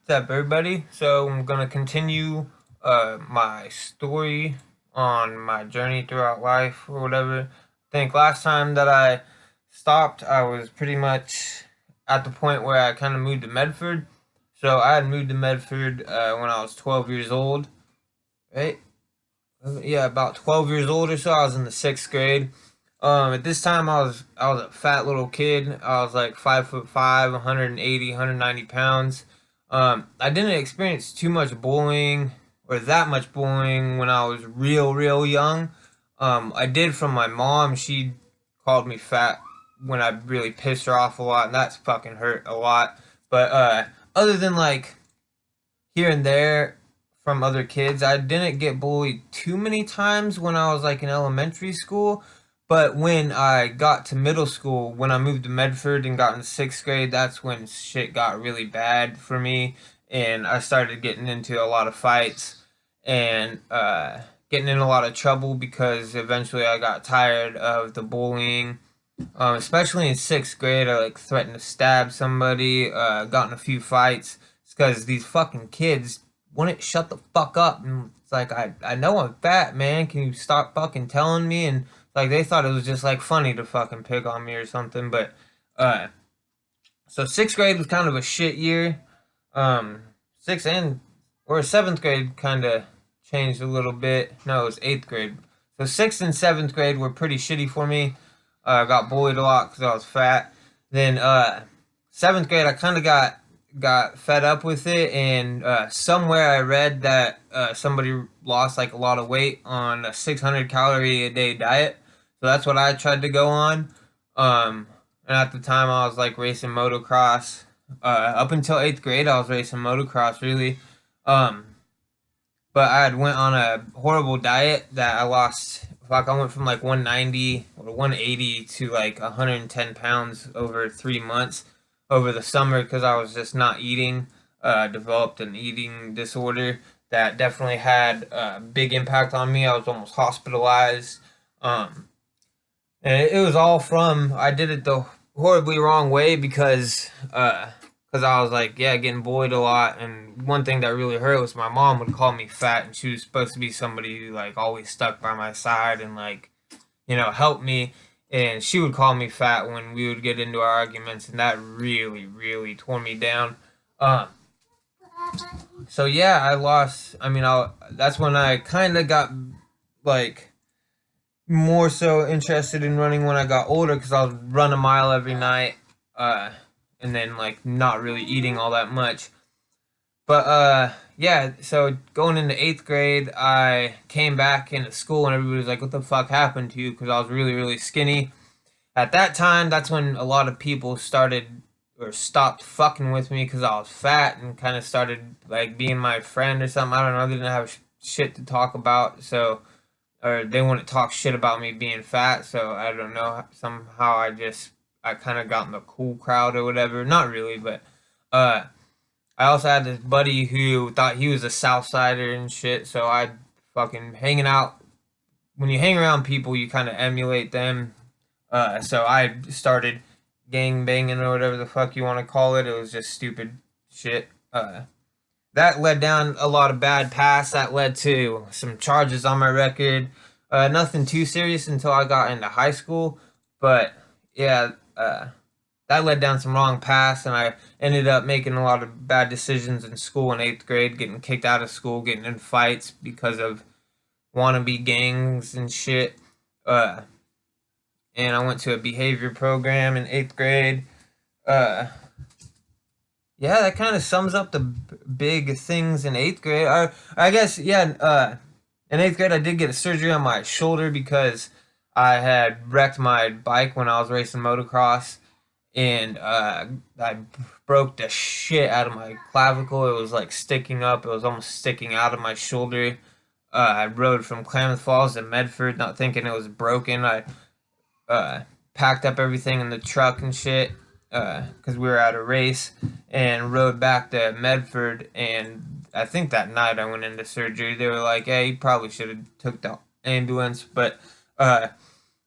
What's up, everybody? So I'm gonna continue my story on my journey throughout life or whatever. I think last time that I stopped, I was pretty much at the point where I kind of moved to Medford. So I had moved to Medford when I was 12 years old, right? Yeah, about 12 years old or so. I was in the sixth grade. At this time, I was a fat little kid. I was like 5'5", 180, 190 pounds. I didn't experience too much bullying or that much bullying when I was real young. I did from my mom. She called me fat when I really pissed her off a lot, and that's fucking hurt a lot. But other than like here and there from other kids. I didn't get bullied too many times when I was like in elementary school, but when I got to middle school, when I moved to Medford and got in sixth grade, that's when shit got really bad for me, and I started getting into a lot of fights and getting in a lot of trouble because eventually I got tired of the bullying. Especially in sixth grade, I like threatened to stab somebody. Got in a few fights. It's because these fucking kids wouldn't shut the fuck up. And it's like I know I'm fat, man. Can you stop fucking telling me? And like they thought it was just like funny to fucking pick on me or something. But uh, so sixth grade was kind of a shit year. Um, sixth and or seventh grade kind of changed a little bit. No, it was eighth grade. So sixth and seventh grade were pretty shitty for me. I got bullied a lot because I was fat. Then seventh grade, I kind of got fed up with it, and somewhere I read that somebody lost like a lot of weight on a 600 calorie a day diet. So that's what I tried to go on. And at the time, I was like racing motocross. Up until eighth grade, I was racing motocross really. Um, but I had went on a horrible diet that I lost. Like I went from like 190 or 180 to like 110 pounds over 3 months over the summer because I was just not eating. Developed an eating disorder that definitely had a big impact on me. I was almost hospitalized. Um, and it was all from I did it the horribly wrong way because I was like, yeah, getting bullied a lot. And one thing that really hurt was my mom would call me fat, and she was supposed to be somebody who like always stuck by my side and like, helped me. And she would call me fat when we would get into our arguments, and that really tore me down. Um, so yeah, I lost. I mean, that's when I kind of got like more so interested in running when I got older because I would run a mile every night, uh, and then like not really eating all that much. But yeah, so going into eighth grade, I came back into school and everybody was like, "What the fuck happened to you?" Because I was really skinny. At that time, that's when a lot of people started or stopped fucking with me because I was fat and kind of started like being my friend or something. I don't know. They didn't have shit to talk about, so or they wouldn't talk shit about me being fat. So I don't know. Somehow I kind of got in the cool crowd or whatever. Not really, but uh, I also had this buddy who thought he was a South Sider and shit. So I fucking hanging out. When you hang around people, you kind of emulate them. So I started gang banging or whatever the fuck you want to call it. It was just stupid shit. That led down a lot of bad paths. That led to some charges on my record. Nothing too serious until I got into high school, but yeah, that led down some wrong paths, and I ended up making a lot of bad decisions in school in eighth grade, getting kicked out of school, getting in fights because of wannabe gangs and shit. Uh, and I went to a behavior program in eighth grade. Uh, Yeah, that kind of sums up the big things in eighth grade. I guess, yeah, in eighth grade, I did get a surgery on my shoulder because I had wrecked my bike when I was racing motocross, and I broke the shit out of my clavicle. It was like sticking up, it was almost sticking out of my shoulder. I rode from Klamath Falls to Medford, not thinking it was broken. I uh, packed up everything in the truck and shit because we were at a race and rode back to Medford. And I think that night I went into surgery. They were like, "Hey, you probably should have took the ambulance," but uh,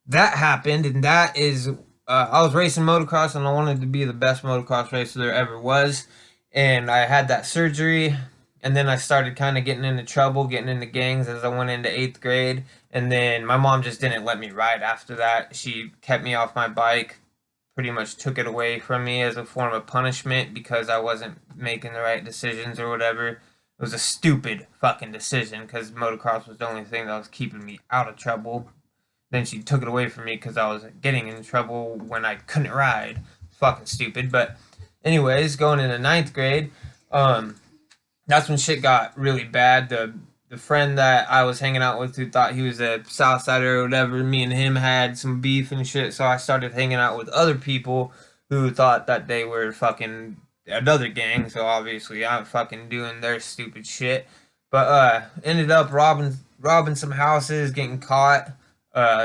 that happened, and I was racing motocross, and I wanted to be the best motocross racer there ever was. and I had that surgery, and then I started kind of getting into trouble, getting into gangs as I went into 8th grade, and then my mom just didn't let me ride after that. She kept me off my bike, pretty much took it away from me as a form of punishment because I wasn't making the right decisions or whatever. It was a stupid fucking decision because motocross was the only thing that was keeping me out of trouble. Then she took it away from me because I was getting in trouble when I couldn't ride. Fucking stupid. But anyways, going into 9th grade, um, that's when shit got really bad. The friend that I was hanging out with who thought he was a Southsider or whatever, me and him had some beef and shit. So I started hanging out with other people who thought that they were fucking another gang. So obviously I'm fucking doing their stupid shit. But ended up robbing some houses, getting caught,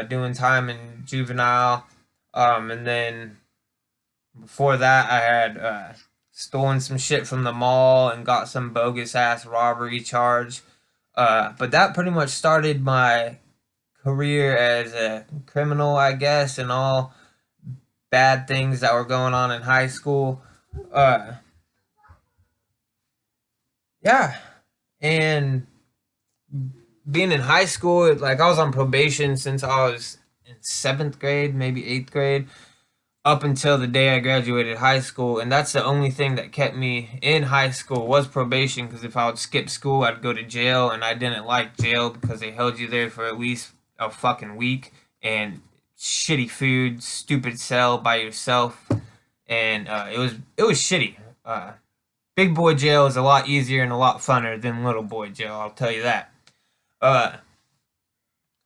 doing time in juvenile, and then before that, I had stolen some shit from the mall and got some bogus ass robbery charge. But that pretty much started my career as a criminal, I guess, and all bad things that were going on in high school. Uh, yeah, and being in high school, like I was on probation since I was in 7th grade, maybe 8th grade, up until the day I graduated high school, and that's the only thing that kept me in high school was probation. Because if I would skip school, I'd go to jail, and I didn't like jail because they held you there for at least a fucking week and shitty food, stupid cell by yourself, and it was shitty. Big boy jail is a lot easier and a lot funner than little boy jail. I'll tell you that. Uh,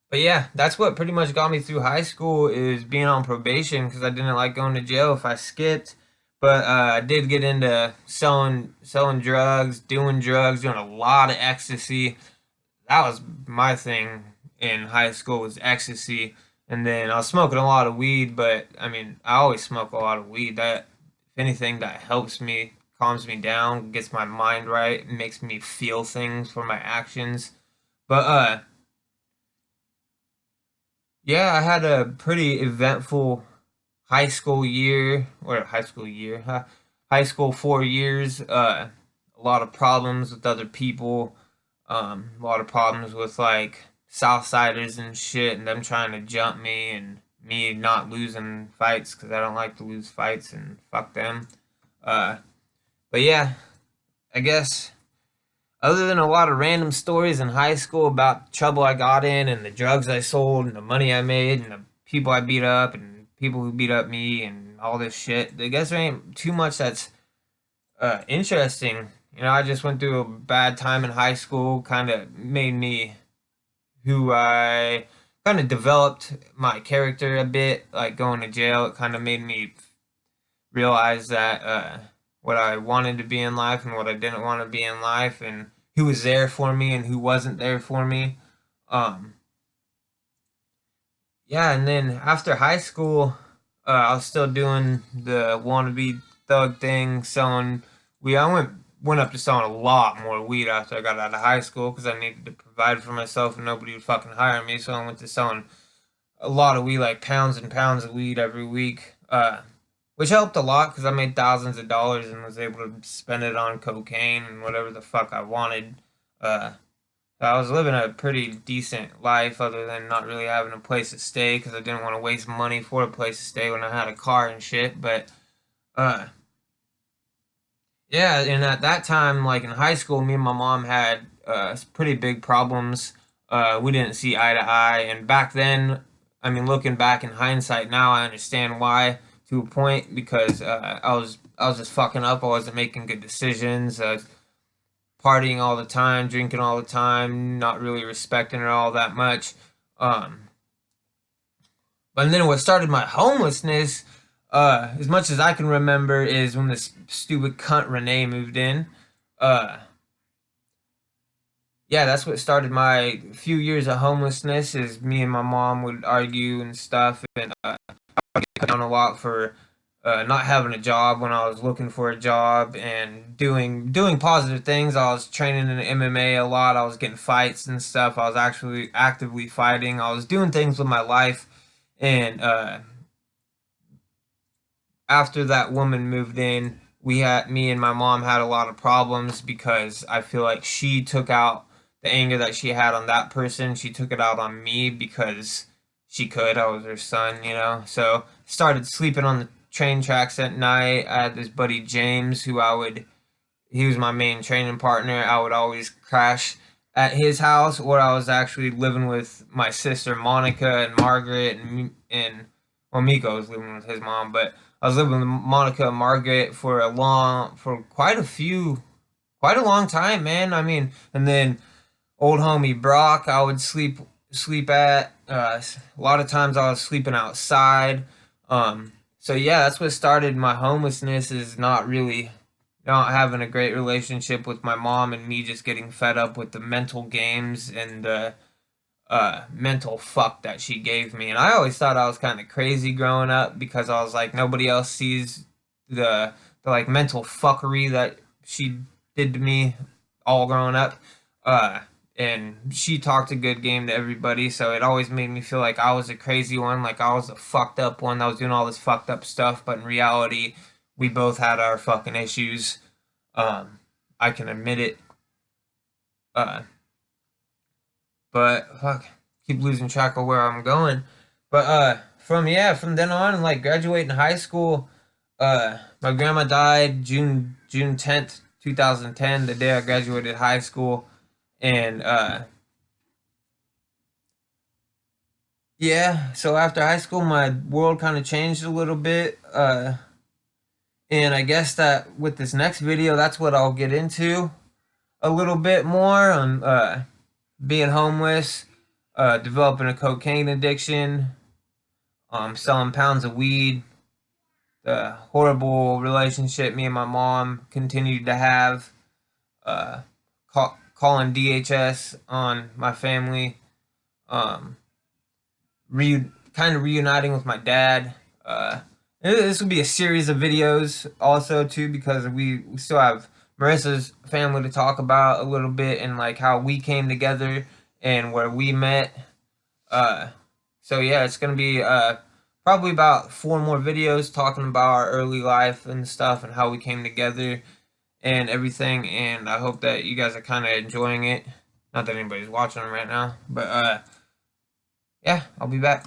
but yeah, that's what pretty much got me through high school is being on probation because I didn't like going to jail if I skipped. But I did get into selling drugs, doing a lot of ecstasy. That was my thing in high school was ecstasy. And then I was smoking a lot of weed, but I mean, I always smoke a lot of weed. That if anything that helps me, calms me down, gets my mind right, makes me feel things for my actions. But yeah, I had a pretty eventful high school year, or high school year, huh? High school 4 years. A lot of problems with other people. A lot of problems with like Southsiders and shit, and them trying to jump me, and me not losing fights because I don't like to lose fights, and fuck them. Uh, but yeah, I guess other than a lot of random stories in high school about the trouble I got in and the drugs I sold and the money I made and the people I beat up and people who beat up me and all this shit, I guess there ain't too much that's interesting. You know, I just went through a bad time in high school, kind of made me who I kind of developed my character a bit. Like going to jail, it kind of made me realize that what I wanted to be in life and what I didn't want to be in life, and who was there for me and who wasn't there for me. Um, yeah, and then after high school, I was still doing the wannabe thug thing, selling weed. I went up to selling a lot more weed after I got out of high school because I needed to provide for myself and nobody would fucking hire me. So I went to selling a lot of weed, like pounds and pounds of weed every week. Which helped a lot because I made thousands of dollars and was able to spend it on cocaine and whatever the fuck I wanted. Uh, I was living a pretty decent life other than not really having a place to stay because I didn't want to waste money for a place to stay when I had a car and shit. But uh, yeah, and at that time, like in high school, me and my mom had pretty big problems. We didn't see eye to eye, and back then, I mean, looking back in hindsight now, I understand why to a point because I was just fucking up. I wasn't making good decisions. Partying all the time, drinking all the time, not really respecting her all that much. Um, but then what started my homelessness, as much as I can remember, is when this stupid cunt Renee moved in. Uh, yeah, that's what started my few years of homelessness. Is me and my mom would argue and stuff, and get down a lot for not having a job when I was looking for a job and doing positive things. I was training in MMA a lot. I was getting fights and stuff. I was actually actively fighting. I was doing things with my life, and after that woman moved in, me and my mom had a lot of problems because I feel like she took out the anger that she had on that person. She took it out on me because she could. I was her son, you know. So started sleeping on the train tracks at night. I had this buddy James who he was my main training partner. I would always crash at his house, or I was actually living with my sister Monica and Margaret and well, Miko was living with his mom, but I was living with Monica and Margaret for quite a long time, man. I mean, and then old homie Brock, I would sleep at. A lot of times I was sleeping outside. So yeah, that's what started my homelessness. Is not having a great relationship with my mom, and me just getting fed up with the mental games and the mental fuck that she gave me. And I always thought I was kind of crazy growing up because I was like, nobody else sees the like mental fuckery that she did to me all growing up. Uh, and she talked a good game to everybody, so it always made me feel like I was a crazy one, like I was a fucked up one that was doing all this fucked up stuff. But in reality, we both had our fucking issues. I can admit it. Uh, but fuck, keep losing track of where I'm going. But from then on, like graduating high school, my grandma died June 10th, 2010, the day I graduated high school, and yeah, so after high school, my world kind of changed a little bit. And I guess that with this next video, that's what I'll get into a little bit more on being homeless, developing a cocaine addiction, selling pounds of weed, the horrible relationship me and my mom continued to have, uh, calling DHS on my family, um, kind of reuniting with my dad. This will be a series of videos also too because we still have Marissa's family to talk about a little bit and like how we came together and where we met. Uh, so yeah, it's gonna be probably about 4 more videos talking about our early life and stuff and how we came together and everything. And I hope that you guys are kind of enjoying it. Not that anybody's watching them right now, but yeah, I'll be back.